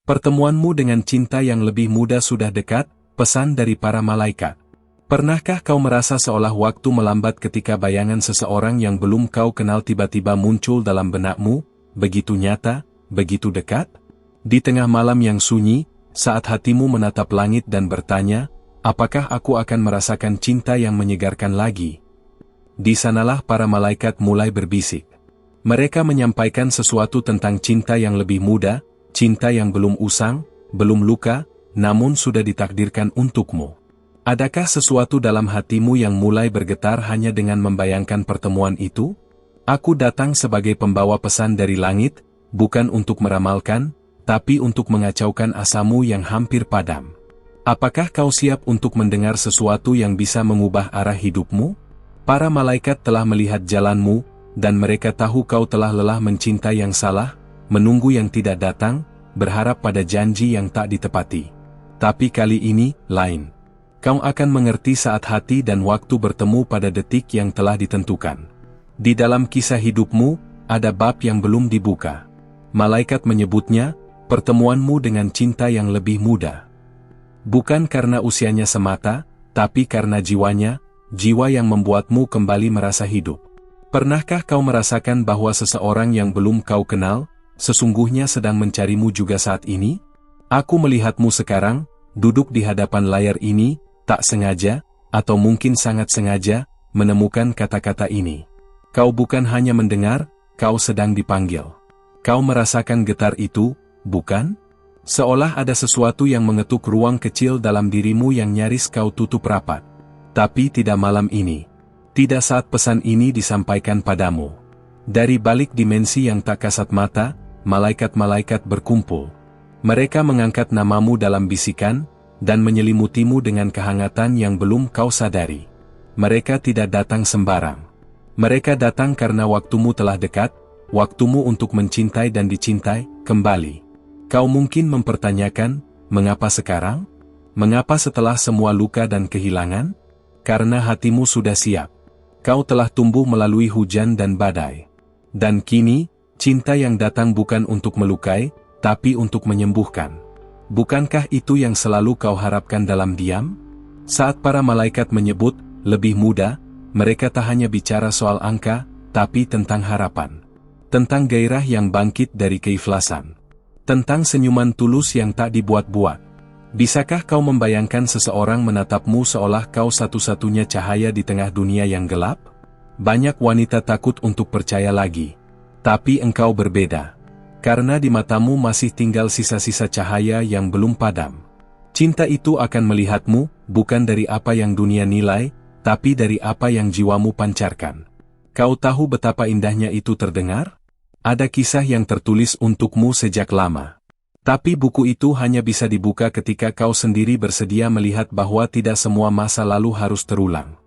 Pertemuanmu dengan cinta yang lebih muda sudah dekat, pesan dari para malaikat. Pernahkah kau merasa seolah waktu melambat ketika bayangan seseorang yang belum kau kenal tiba-tiba muncul dalam benakmu, begitu nyata, begitu dekat? Di tengah malam yang sunyi, saat hatimu menatap langit dan bertanya, apakah aku akan merasakan cinta yang menyegarkan lagi? Di sanalah para malaikat mulai berbisik. Mereka menyampaikan sesuatu tentang cinta yang lebih muda, cinta yang belum usang, belum luka, namun sudah ditakdirkan untukmu. Adakah sesuatu dalam hatimu yang mulai bergetar hanya dengan membayangkan pertemuan itu? Aku datang sebagai pembawa pesan dari langit, bukan untuk meramalkan, tapi untuk mengacaukan asamu yang hampir padam. Apakah kau siap untuk mendengar sesuatu yang bisa mengubah arah hidupmu? Para malaikat telah melihat jalanmu, dan mereka tahu kau telah lelah mencintai yang salah, menunggu yang tidak datang, berharap pada janji yang tak ditepati. Tapi kali ini, lain. Kau akan mengerti saat hati dan waktu bertemu pada detik yang telah ditentukan. Di dalam kisah hidupmu, ada bab yang belum dibuka. Malaikat menyebutnya, pertemuanmu dengan cinta yang lebih muda. Bukan karena usianya semata, tapi karena jiwanya, jiwa yang membuatmu kembali merasa hidup. Pernahkah kau merasakan bahwa seseorang yang belum kau kenal, sesungguhnya sedang mencarimu juga saat ini? Aku melihatmu sekarang, duduk di hadapan layar ini, tak sengaja, atau mungkin sangat sengaja, menemukan kata-kata ini. Kau bukan hanya mendengar, kau sedang dipanggil. Kau merasakan getar itu, bukan? Seolah ada sesuatu yang mengetuk ruang kecil dalam dirimu yang nyaris kau tutup rapat. Tapi tidak malam ini. Tidak saat pesan ini disampaikan padamu. Dari balik dimensi yang tak kasat mata, malaikat-malaikat berkumpul. Mereka mengangkat namamu dalam bisikan, dan menyelimutimu dengan kehangatan yang belum kau sadari. Mereka tidak datang sembarang. Mereka datang karena waktumu telah dekat, waktumu untuk mencintai dan dicintai, kembali. Kau mungkin mempertanyakan, mengapa sekarang? Mengapa setelah semua luka dan kehilangan? Karena hatimu sudah siap. Kau telah tumbuh melalui hujan dan badai. Dan kini, cinta yang datang bukan untuk melukai, tapi untuk menyembuhkan. Bukankah itu yang selalu kau harapkan dalam diam? Saat para malaikat menyebut, lebih muda, mereka tak hanya bicara soal angka, tapi tentang harapan. Tentang gairah yang bangkit dari keikhlasan. Tentang senyuman tulus yang tak dibuat-buat. Bisakah kau membayangkan seseorang menatapmu seolah kau satu-satunya cahaya di tengah dunia yang gelap? Banyak wanita takut untuk percaya lagi. Tapi engkau berbeda. Karena di matamu masih tinggal sisa-sisa cahaya yang belum padam. Cinta itu akan melihatmu, bukan dari apa yang dunia nilai, tapi dari apa yang jiwamu pancarkan. Kau tahu betapa indahnya itu terdengar? Ada kisah yang tertulis untukmu sejak lama. Tapi buku itu hanya bisa dibuka ketika kau sendiri bersedia melihat bahwa tidak semua masa lalu harus terulang.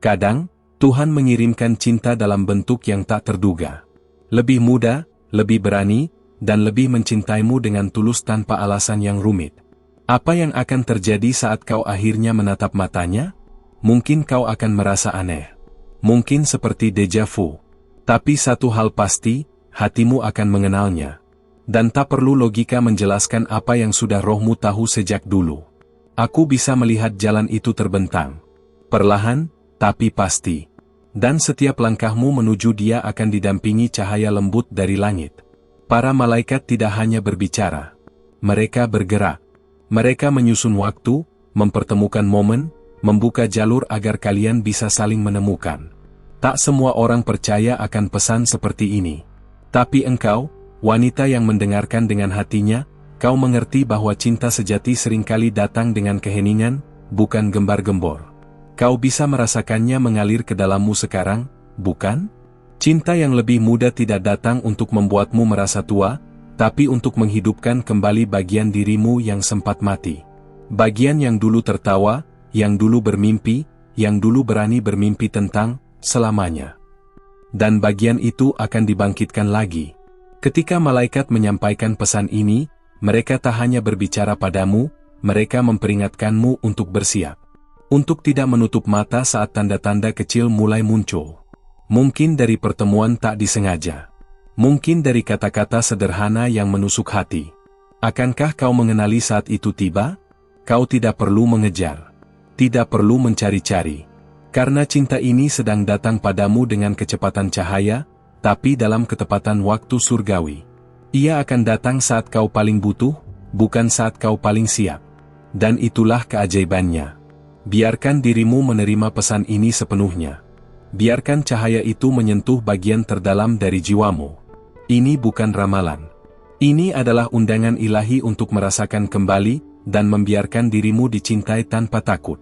Kadang, Tuhan mengirimkan cinta dalam bentuk yang tak terduga. Lebih muda, lebih berani, dan lebih mencintaimu dengan tulus tanpa alasan yang rumit. Apa yang akan terjadi saat kau akhirnya menatap matanya? Mungkin kau akan merasa aneh. Mungkin seperti deja vu. Tapi satu hal pasti, hatimu akan mengenalnya. Dan tak perlu logika menjelaskan apa yang sudah rohmu tahu sejak dulu. Aku bisa melihat jalan itu terbentang. Perlahan, tapi pasti. Dan setiap langkahmu menuju dia akan didampingi cahaya lembut dari langit. Para malaikat tidak hanya berbicara. Mereka bergerak. Mereka menyusun waktu, mempertemukan momen, membuka jalur agar kalian bisa saling menemukan. Tak semua orang percaya akan pesan seperti ini. Tapi engkau, wanita yang mendengarkan dengan hatinya, kau mengerti bahwa cinta sejati seringkali datang dengan keheningan, bukan gembar-gembor. Kau bisa merasakannya mengalir ke dalammu sekarang, bukan? Cinta yang lebih muda tidak datang untuk membuatmu merasa tua, tapi untuk menghidupkan kembali bagian dirimu yang sempat mati. Bagian yang dulu tertawa, yang dulu bermimpi, yang dulu berani bermimpi tentang selamanya. Dan bagian itu akan dibangkitkan lagi. Ketika malaikat menyampaikan pesan ini, mereka tak hanya berbicara padamu, mereka memperingatkanmu untuk bersiap. Untuk tidak menutup mata saat tanda-tanda kecil mulai muncul. Mungkin dari pertemuan tak disengaja. Mungkin dari kata-kata sederhana yang menusuk hati. Akankah kau mengenali saat itu tiba? Kau tidak perlu mengejar. Tidak perlu mencari-cari. Karena cinta ini sedang datang padamu dengan kecepatan cahaya, tapi dalam ketepatan waktu surgawi. Ia akan datang saat kau paling butuh, bukan saat kau paling siap. Dan itulah keajaibannya. Biarkan dirimu menerima pesan ini sepenuhnya. Biarkan cahaya itu menyentuh bagian terdalam dari jiwamu. Ini bukan ramalan. Ini adalah undangan ilahi untuk merasakan kembali, dan membiarkan dirimu dicintai tanpa takut.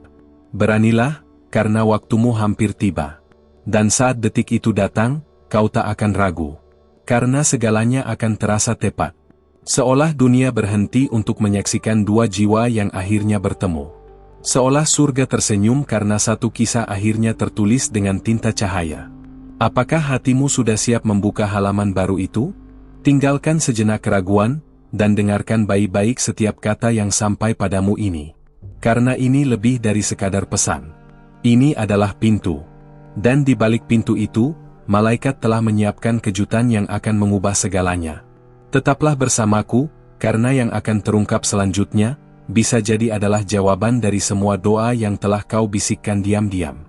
Beranilah, karena waktumu hampir tiba. Dan saat detik itu datang, kau tak akan ragu. Karena segalanya akan terasa tepat. Seolah dunia berhenti untuk menyaksikan dua jiwa yang akhirnya bertemu. Seolah surga tersenyum karena satu kisah akhirnya tertulis dengan tinta cahaya. Apakah hatimu sudah siap membuka halaman baru itu? Tinggalkan sejenak keraguan, dan dengarkan baik-baik setiap kata yang sampai padamu ini. Karena ini lebih dari sekadar pesan. Ini adalah pintu. Dan di balik pintu itu, malaikat telah menyiapkan kejutan yang akan mengubah segalanya. Tetaplah bersamaku, karena yang akan terungkap selanjutnya, bisa jadi adalah jawaban dari semua doa yang telah kau bisikkan diam-diam.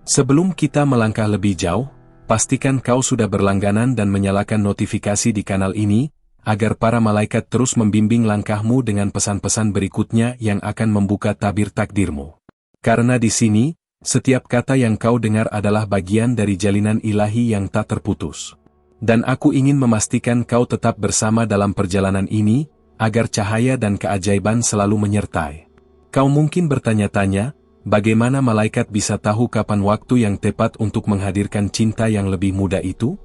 Sebelum kita melangkah lebih jauh, pastikan kau sudah berlangganan dan menyalakan notifikasi di kanal ini, agar para malaikat terus membimbing langkahmu dengan pesan-pesan berikutnya yang akan membuka tabir takdirmu. Karena di sini, setiap kata yang kau dengar adalah bagian dari jalinan ilahi yang tak terputus. Dan aku ingin memastikan kau tetap bersama dalam perjalanan ini, agar cahaya dan keajaiban selalu menyertai. Kau mungkin bertanya-tanya, bagaimana malaikat bisa tahu kapan waktu yang tepat untuk menghadirkan cinta yang lebih muda itu?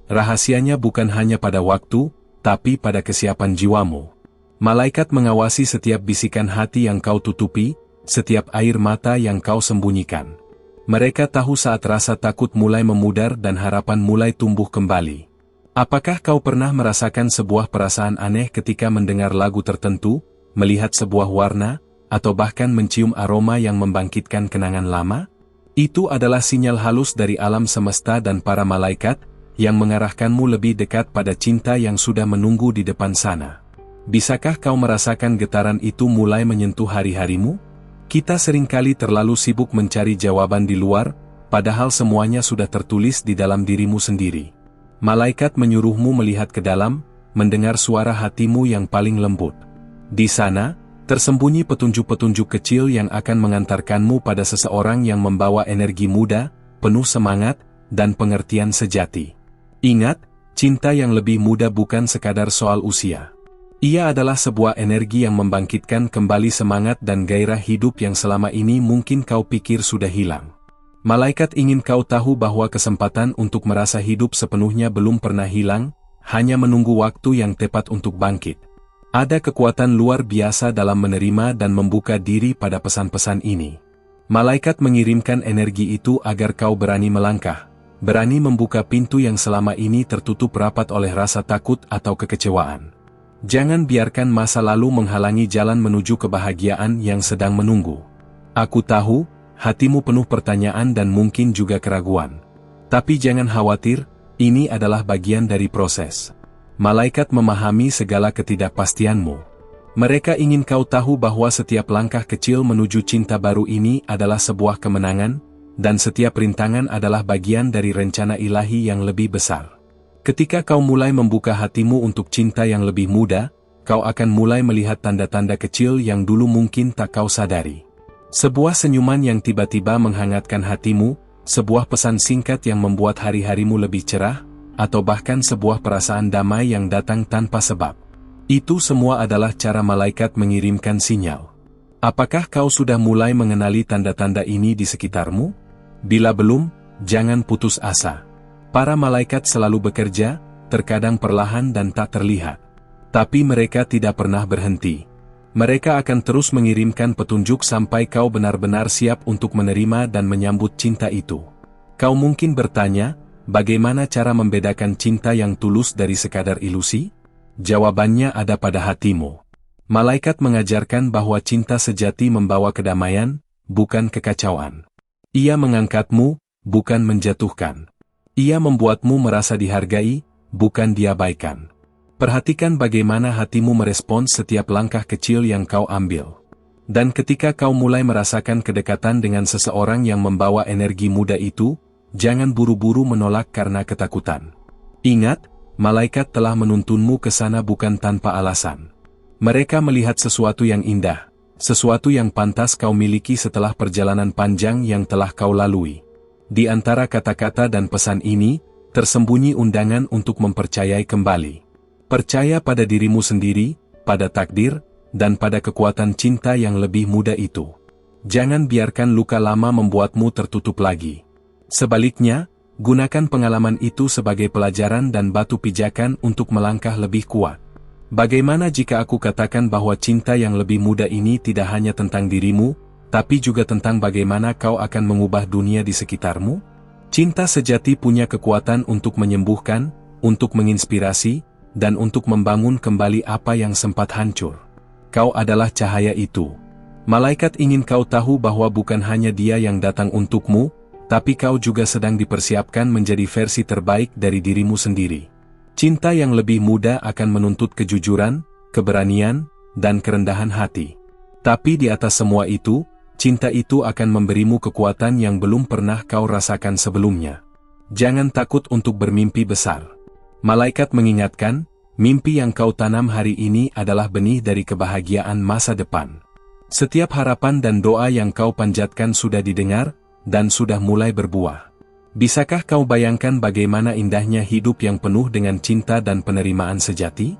Rahasianya bukan hanya pada waktu, tapi pada kesiapan jiwamu. Malaikat mengawasi setiap bisikan hati yang kau tutupi, setiap air mata yang kau sembunyikan. Mereka tahu saat rasa takut mulai memudar dan harapan mulai tumbuh kembali. Apakah kau pernah merasakan sebuah perasaan aneh ketika mendengar lagu tertentu, melihat sebuah warna, atau bahkan mencium aroma yang membangkitkan kenangan lama? Itu adalah sinyal halus dari alam semesta dan para malaikat, yang mengarahkanmu lebih dekat pada cinta yang sudah menunggu di depan sana. Bisakah kau merasakan getaran itu mulai menyentuh hari-harimu? Kita seringkali terlalu sibuk mencari jawaban di luar, padahal semuanya sudah tertulis di dalam dirimu sendiri. Malaikat menyuruhmu melihat ke dalam, mendengar suara hatimu yang paling lembut. Di sana, tersembunyi petunjuk-petunjuk kecil yang akan mengantarkanmu pada seseorang yang membawa energi muda, penuh semangat, dan pengertian sejati. Ingat, cinta yang lebih muda bukan sekadar soal usia. Ia adalah sebuah energi yang membangkitkan kembali semangat dan gairah hidup yang selama ini mungkin kau pikir sudah hilang. Malaikat ingin kau tahu bahwa kesempatan untuk merasa hidup sepenuhnya belum pernah hilang, hanya menunggu waktu yang tepat untuk bangkit. Ada kekuatan luar biasa dalam menerima dan membuka diri pada pesan-pesan ini. Malaikat mengirimkan energi itu agar kau berani melangkah, berani membuka pintu yang selama ini tertutup rapat oleh rasa takut atau kekecewaan. Jangan biarkan masa lalu menghalangi jalan menuju kebahagiaan yang sedang menunggu. Aku tahu, hatimu penuh pertanyaan dan mungkin juga keraguan. Tapi jangan khawatir, ini adalah bagian dari proses. Malaikat memahami segala ketidakpastianmu. Mereka ingin kau tahu bahwa setiap langkah kecil menuju cinta baru ini adalah sebuah kemenangan, dan setiap rintangan adalah bagian dari rencana ilahi yang lebih besar. Ketika kau mulai membuka hatimu untuk cinta yang lebih muda, kau akan mulai melihat tanda-tanda kecil yang dulu mungkin tak kau sadari. Sebuah senyuman yang tiba-tiba menghangatkan hatimu, sebuah pesan singkat yang membuat hari-harimu lebih cerah, atau bahkan sebuah perasaan damai yang datang tanpa sebab. Itu semua adalah cara malaikat mengirimkan sinyal. Apakah kau sudah mulai mengenali tanda-tanda ini di sekitarmu? Bila belum, jangan putus asa. Para malaikat selalu bekerja, terkadang perlahan dan tak terlihat. Tapi mereka tidak pernah berhenti. Mereka akan terus mengirimkan petunjuk sampai kau benar-benar siap untuk menerima dan menyambut cinta itu. Kau mungkin bertanya, bagaimana cara membedakan cinta yang tulus dari sekadar ilusi? Jawabannya ada pada hatimu. Malaikat mengajarkan bahwa cinta sejati membawa kedamaian, bukan kekacauan. Ia mengangkatmu, bukan menjatuhkan. Ia membuatmu merasa dihargai, bukan diabaikan. Perhatikan bagaimana hatimu merespons setiap langkah kecil yang kau ambil. Dan ketika kau mulai merasakan kedekatan dengan seseorang yang membawa energi muda itu, jangan buru-buru menolak karena ketakutan. Ingat, malaikat telah menuntunmu ke sana bukan tanpa alasan. Mereka melihat sesuatu yang indah, sesuatu yang pantas kau miliki setelah perjalanan panjang yang telah kau lalui. Di antara kata-kata dan pesan ini, tersembunyi undangan untuk mempercayai kembali. Percaya pada dirimu sendiri, pada takdir, dan pada kekuatan cinta yang lebih muda itu. Jangan biarkan luka lama membuatmu tertutup lagi. Sebaliknya, gunakan pengalaman itu sebagai pelajaran dan batu pijakan untuk melangkah lebih kuat. Bagaimana jika aku katakan bahwa cinta yang lebih muda ini tidak hanya tentang dirimu, tapi juga tentang bagaimana kau akan mengubah dunia di sekitarmu? Cinta sejati punya kekuatan untuk menyembuhkan, untuk menginspirasi, dan untuk membangun kembali apa yang sempat hancur. Kau adalah cahaya itu. Malaikat ingin kau tahu bahwa bukan hanya dia yang datang untukmu, tapi kau juga sedang dipersiapkan menjadi versi terbaik dari dirimu sendiri. Cinta yang lebih muda akan menuntut kejujuran, keberanian, dan kerendahan hati. Tapi di atas semua itu, cinta itu akan memberimu kekuatan yang belum pernah kau rasakan sebelumnya. Jangan takut untuk bermimpi besar. Malaikat mengingatkan, mimpi yang kau tanam hari ini adalah benih dari kebahagiaan masa depan. Setiap harapan dan doa yang kau panjatkan sudah didengar, dan sudah mulai berbuah. Bisakah kau bayangkan bagaimana indahnya hidup yang penuh dengan cinta dan penerimaan sejati?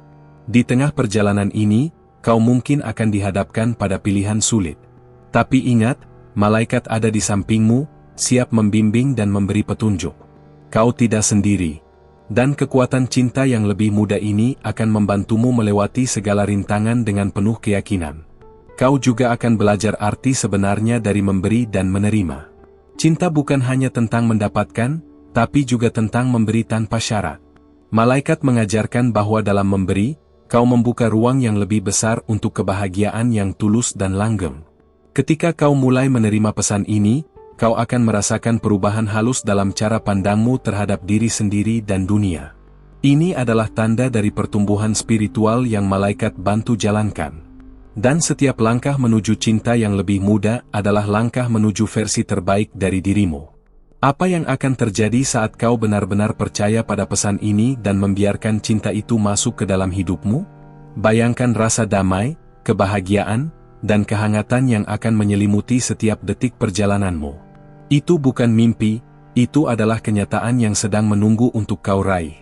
Di tengah perjalanan ini, kau mungkin akan dihadapkan pada pilihan sulit. Tapi ingat, malaikat ada di sampingmu, siap membimbing dan memberi petunjuk. Kau tidak sendiri. Dan kekuatan cinta yang lebih muda ini akan membantumu melewati segala rintangan dengan penuh keyakinan. Kau juga akan belajar arti sebenarnya dari memberi dan menerima. Cinta bukan hanya tentang mendapatkan, tapi juga tentang memberi tanpa syarat. Malaikat mengajarkan bahwa dalam memberi, kau membuka ruang yang lebih besar untuk kebahagiaan yang tulus dan langgeng. Ketika kau mulai menerima pesan ini, kau akan merasakan perubahan halus dalam cara pandangmu terhadap diri sendiri dan dunia. Ini adalah tanda dari pertumbuhan spiritual yang malaikat bantu jalankan. Dan setiap langkah menuju cinta yang lebih muda adalah langkah menuju versi terbaik dari dirimu. Apa yang akan terjadi saat kau benar-benar percaya pada pesan ini dan membiarkan cinta itu masuk ke dalam hidupmu? Bayangkan rasa damai, kebahagiaan, dan kehangatan yang akan menyelimuti setiap detik perjalananmu. Itu bukan mimpi, itu adalah kenyataan yang sedang menunggu untuk kau raih.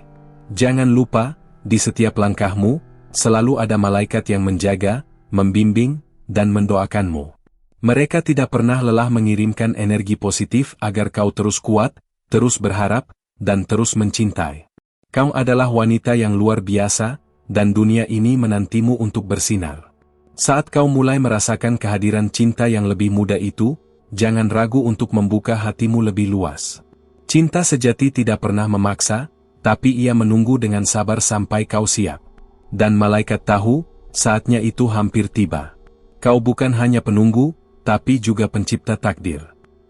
Jangan lupa, di setiap langkahmu, selalu ada malaikat yang menjaga, membimbing, dan mendoakanmu. Mereka tidak pernah lelah mengirimkan energi positif agar kau terus kuat, terus berharap, dan terus mencintai. Kau adalah wanita yang luar biasa, dan dunia ini menantimu untuk bersinar. Saat kau mulai merasakan kehadiran cinta yang lebih muda itu, jangan ragu untuk membuka hatimu lebih luas. Cinta sejati tidak pernah memaksa, tapi ia menunggu dengan sabar sampai kau siap. Dan malaikat tahu, saatnya itu hampir tiba. Kau bukan hanya penunggu, tapi juga pencipta takdir.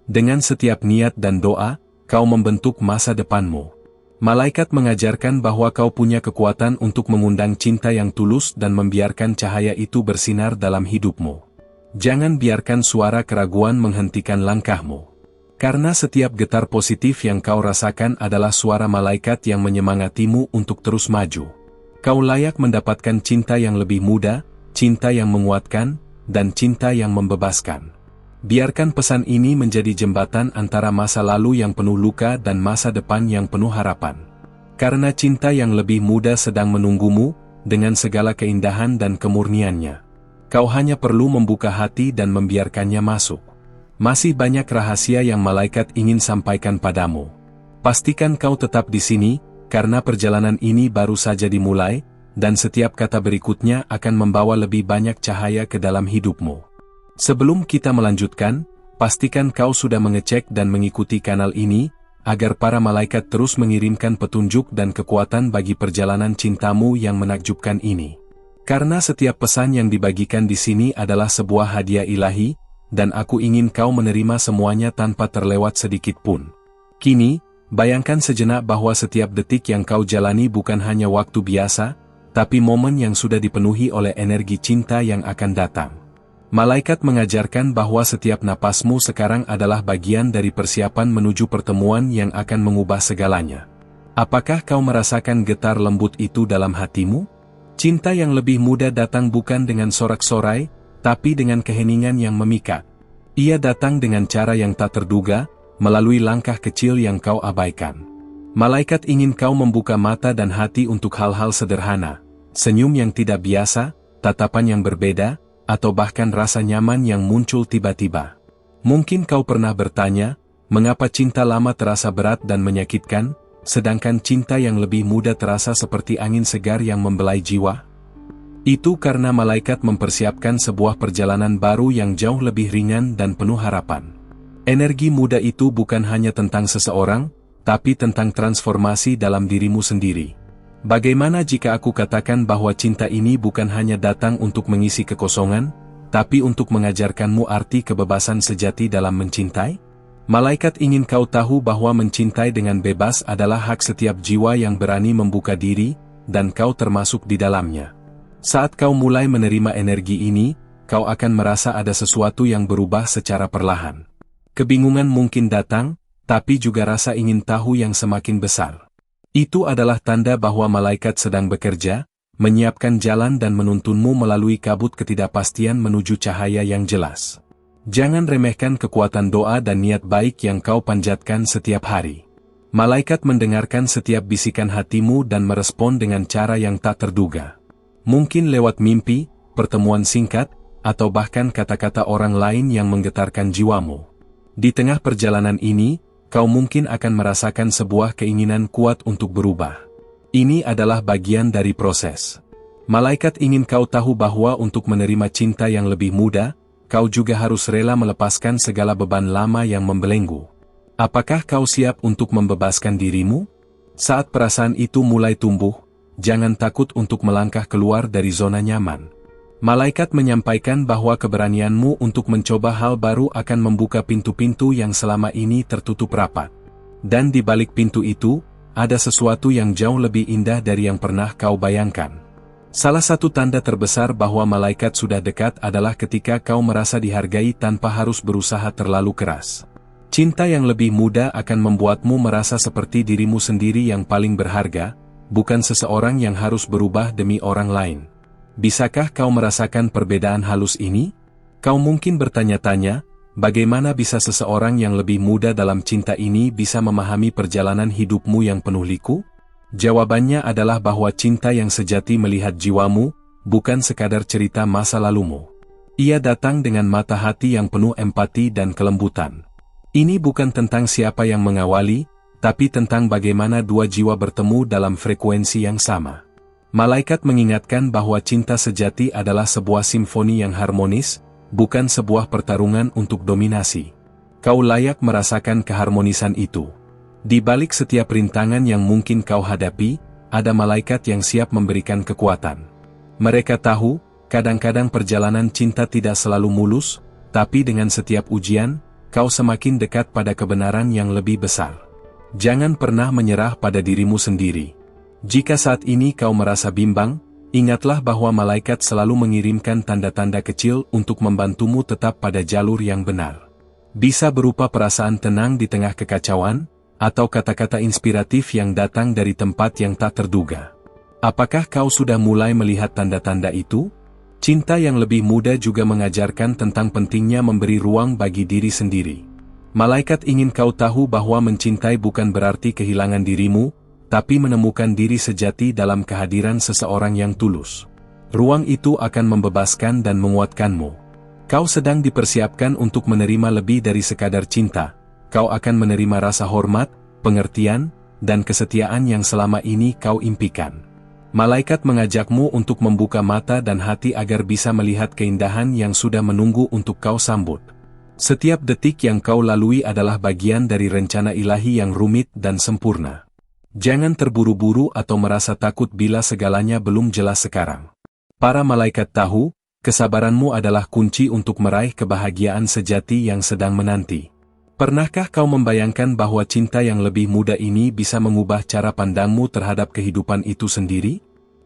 Dengan setiap niat dan doa, kau membentuk masa depanmu. Malaikat mengajarkan bahwa kau punya kekuatan untuk mengundang cinta yang tulus dan membiarkan cahaya itu bersinar dalam hidupmu. Jangan biarkan suara keraguan menghentikan langkahmu. Karena setiap getar positif yang kau rasakan adalah suara malaikat yang menyemangatimu untuk terus maju. Kau layak mendapatkan cinta yang lebih muda, cinta yang menguatkan, dan cinta yang membebaskan. Biarkan pesan ini menjadi jembatan antara masa lalu yang penuh luka dan masa depan yang penuh harapan. Karena cinta yang lebih muda sedang menunggumu, dengan segala keindahan dan kemurniannya. Kau hanya perlu membuka hati dan membiarkannya masuk. Masih banyak rahasia yang malaikat ingin sampaikan padamu. Pastikan kau tetap di sini, karena perjalanan ini baru saja dimulai, dan setiap kata berikutnya akan membawa lebih banyak cahaya ke dalam hidupmu. Sebelum kita melanjutkan, pastikan kau sudah mengecek dan mengikuti kanal ini, agar para malaikat terus mengirimkan petunjuk dan kekuatan bagi perjalanan cintamu yang menakjubkan ini. Karena setiap pesan yang dibagikan di sini adalah sebuah hadiah ilahi, dan aku ingin kau menerima semuanya tanpa terlewat sedikit pun. Kini, bayangkan sejenak bahwa setiap detik yang kau jalani bukan hanya waktu biasa, tapi momen yang sudah dipenuhi oleh energi cinta yang akan datang. Malaikat mengajarkan bahwa setiap napasmu sekarang adalah bagian dari persiapan menuju pertemuan yang akan mengubah segalanya. Apakah kau merasakan getar lembut itu dalam hatimu? Cinta yang lebih muda datang bukan dengan sorak-sorai, tapi dengan keheningan yang memikat. Ia datang dengan cara yang tak terduga, melalui langkah kecil yang kau abaikan. Malaikat ingin kau membuka mata dan hati untuk hal-hal sederhana, senyum yang tidak biasa, tatapan yang berbeda, atau bahkan rasa nyaman yang muncul tiba-tiba. Mungkin kau pernah bertanya, mengapa cinta lama terasa berat dan menyakitkan, sedangkan cinta yang lebih muda terasa seperti angin segar yang membelai jiwa? Itu karena malaikat mempersiapkan sebuah perjalanan baru yang jauh lebih ringan dan penuh harapan. Energi muda itu bukan hanya tentang seseorang, tapi tentang transformasi dalam dirimu sendiri. Bagaimana jika aku katakan bahwa cinta ini bukan hanya datang untuk mengisi kekosongan, tapi untuk mengajarkanmu arti kebebasan sejati dalam mencintai? Malaikat ingin kau tahu bahwa mencintai dengan bebas adalah hak setiap jiwa yang berani membuka diri, dan kau termasuk di dalamnya. Saat kau mulai menerima energi ini, kau akan merasa ada sesuatu yang berubah secara perlahan. Kebingungan mungkin datang, tapi juga rasa ingin tahu yang semakin besar. Itu adalah tanda bahwa malaikat sedang bekerja, menyiapkan jalan dan menuntunmu melalui kabut ketidakpastian menuju cahaya yang jelas. Jangan remehkan kekuatan doa dan niat baik yang kau panjatkan setiap hari. Malaikat mendengarkan setiap bisikan hatimu dan merespon dengan cara yang tak terduga. Mungkin lewat mimpi, pertemuan singkat, atau bahkan kata-kata orang lain yang menggetarkan jiwamu. Di tengah perjalanan ini, kau mungkin akan merasakan sebuah keinginan kuat untuk berubah. Ini adalah bagian dari proses. Malaikat ingin kau tahu bahwa untuk menerima cinta yang lebih muda, kau juga harus rela melepaskan segala beban lama yang membelenggu. Apakah kau siap untuk membebaskan dirimu? Saat perasaan itu mulai tumbuh, jangan takut untuk melangkah keluar dari zona nyaman. Malaikat menyampaikan bahwa keberanianmu untuk mencoba hal baru akan membuka pintu-pintu yang selama ini tertutup rapat. Dan di balik pintu itu, ada sesuatu yang jauh lebih indah dari yang pernah kau bayangkan. Salah satu tanda terbesar bahwa malaikat sudah dekat adalah ketika kau merasa dihargai tanpa harus berusaha terlalu keras. Cinta yang lebih muda akan membuatmu merasa seperti dirimu sendiri yang paling berharga, bukan seseorang yang harus berubah demi orang lain. Bisakah kau merasakan perbedaan halus ini? Kau mungkin bertanya-tanya, bagaimana bisa seseorang yang lebih muda dalam cinta ini bisa memahami perjalanan hidupmu yang penuh liku? Jawabannya adalah bahwa cinta yang sejati melihat jiwamu, bukan sekadar cerita masa lalumu. Ia datang dengan mata hati yang penuh empati dan kelembutan. Ini bukan tentang siapa yang mengawali, tapi tentang bagaimana dua jiwa bertemu dalam frekuensi yang sama. Malaikat mengingatkan bahwa cinta sejati adalah sebuah simfoni yang harmonis, bukan sebuah pertarungan untuk dominasi. Kau layak merasakan keharmonisan itu. Di balik setiap rintangan yang mungkin kau hadapi, ada malaikat yang siap memberikan kekuatan. Mereka tahu, kadang-kadang perjalanan cinta tidak selalu mulus, tapi dengan setiap ujian, kau semakin dekat pada kebenaran yang lebih besar. Jangan pernah menyerah pada dirimu sendiri. Jika saat ini kau merasa bimbang, ingatlah bahwa malaikat selalu mengirimkan tanda-tanda kecil untuk membantumu tetap pada jalur yang benar. Bisa berupa perasaan tenang di tengah kekacauan, atau kata-kata inspiratif yang datang dari tempat yang tak terduga. Apakah kau sudah mulai melihat tanda-tanda itu? Cinta yang lebih muda juga mengajarkan tentang pentingnya memberi ruang bagi diri sendiri. Malaikat ingin kau tahu bahwa mencintai bukan berarti kehilangan dirimu, tapi menemukan diri sejati dalam kehadiran seseorang yang tulus. Ruang itu akan membebaskan dan menguatkanmu. Kau sedang dipersiapkan untuk menerima lebih dari sekadar cinta. Kau akan menerima rasa hormat, pengertian, dan kesetiaan yang selama ini kau impikan. Malaikat mengajakmu untuk membuka mata dan hati agar bisa melihat keindahan yang sudah menunggu untuk kau sambut. Setiap detik yang kau lalui adalah bagian dari rencana ilahi yang rumit dan sempurna. Jangan terburu-buru atau merasa takut bila segalanya belum jelas sekarang. Para malaikat tahu, kesabaranmu adalah kunci untuk meraih kebahagiaan sejati yang sedang menanti. Pernahkah kau membayangkan bahwa cinta yang lebih muda ini bisa mengubah cara pandangmu terhadap kehidupan itu sendiri?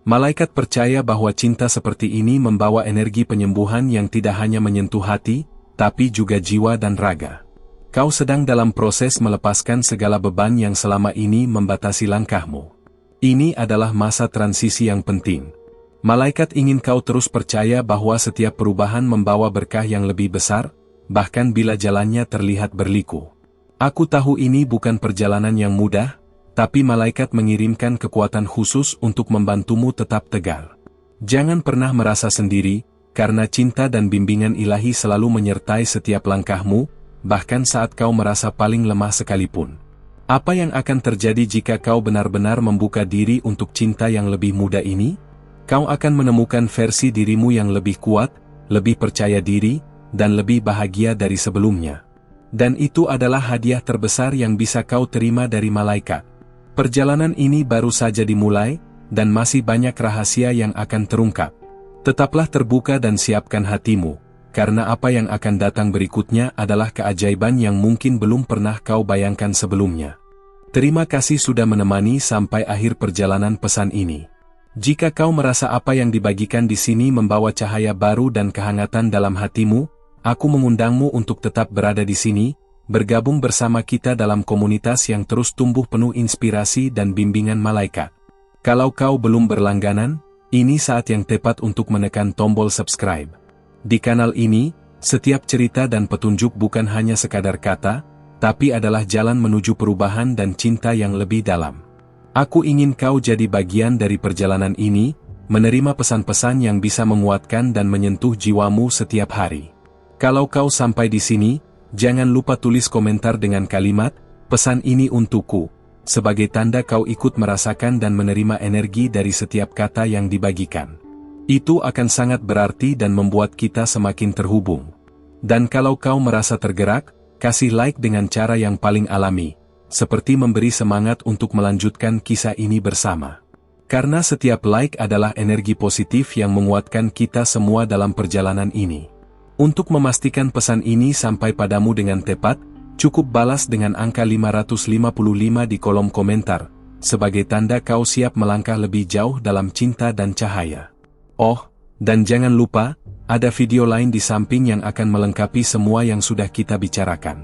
Malaikat percaya bahwa cinta seperti ini membawa energi penyembuhan yang tidak hanya menyentuh hati, tapi juga jiwa dan raga. Kau sedang dalam proses melepaskan segala beban yang selama ini membatasi langkahmu. Ini adalah masa transisi yang penting. Malaikat ingin kau terus percaya bahwa setiap perubahan membawa berkah yang lebih besar, bahkan bila jalannya terlihat berliku. Aku tahu ini bukan perjalanan yang mudah, tapi malaikat mengirimkan kekuatan khusus untuk membantumu tetap tegar. Jangan pernah merasa sendiri, karena cinta dan bimbingan ilahi selalu menyertai setiap langkahmu, bahkan saat kau merasa paling lemah sekalipun. Apa yang akan terjadi jika kau benar-benar membuka diri untuk cinta yang lebih muda ini? Kau akan menemukan versi dirimu yang lebih kuat, lebih percaya diri, dan lebih bahagia dari sebelumnya. Dan itu adalah hadiah terbesar yang bisa kau terima dari malaikat. Perjalanan ini baru saja dimulai, dan masih banyak rahasia yang akan terungkap. Tetaplah terbuka dan siapkan hatimu, karena apa yang akan datang berikutnya adalah keajaiban yang mungkin belum pernah kau bayangkan sebelumnya. Terima kasih sudah menemani sampai akhir perjalanan pesan ini. Jika kau merasa apa yang dibagikan di sini membawa cahaya baru dan kehangatan dalam hatimu, aku mengundangmu untuk tetap berada di sini, bergabung bersama kita dalam komunitas yang terus tumbuh penuh inspirasi dan bimbingan malaikat. Kalau kau belum berlangganan, ini saat yang tepat untuk menekan tombol subscribe. Di kanal ini, setiap cerita dan petunjuk bukan hanya sekadar kata, tapi adalah jalan menuju perubahan dan cinta yang lebih dalam. Aku ingin kau jadi bagian dari perjalanan ini, menerima pesan-pesan yang bisa menguatkan dan menyentuh jiwamu setiap hari. Kalau kau sampai di sini, jangan lupa tulis komentar dengan kalimat, "Pesan ini untukku," sebagai tanda kau ikut merasakan dan menerima energi dari setiap kata yang dibagikan. Itu akan sangat berarti dan membuat kita semakin terhubung. Dan kalau kau merasa tergerak, kasih like dengan cara yang paling alami, seperti memberi semangat untuk melanjutkan kisah ini bersama. Karena setiap like adalah energi positif yang menguatkan kita semua dalam perjalanan ini. Untuk memastikan pesan ini sampai padamu dengan tepat, cukup balas dengan angka 555 di kolom komentar, sebagai tanda kau siap melangkah lebih jauh dalam cinta dan cahaya. Oh, dan jangan lupa, ada video lain di samping yang akan melengkapi semua yang sudah kita bicarakan.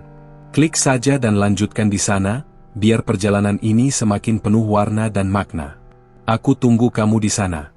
Klik saja dan lanjutkan di sana, biar perjalanan ini semakin penuh warna dan makna. Aku tunggu kamu di sana.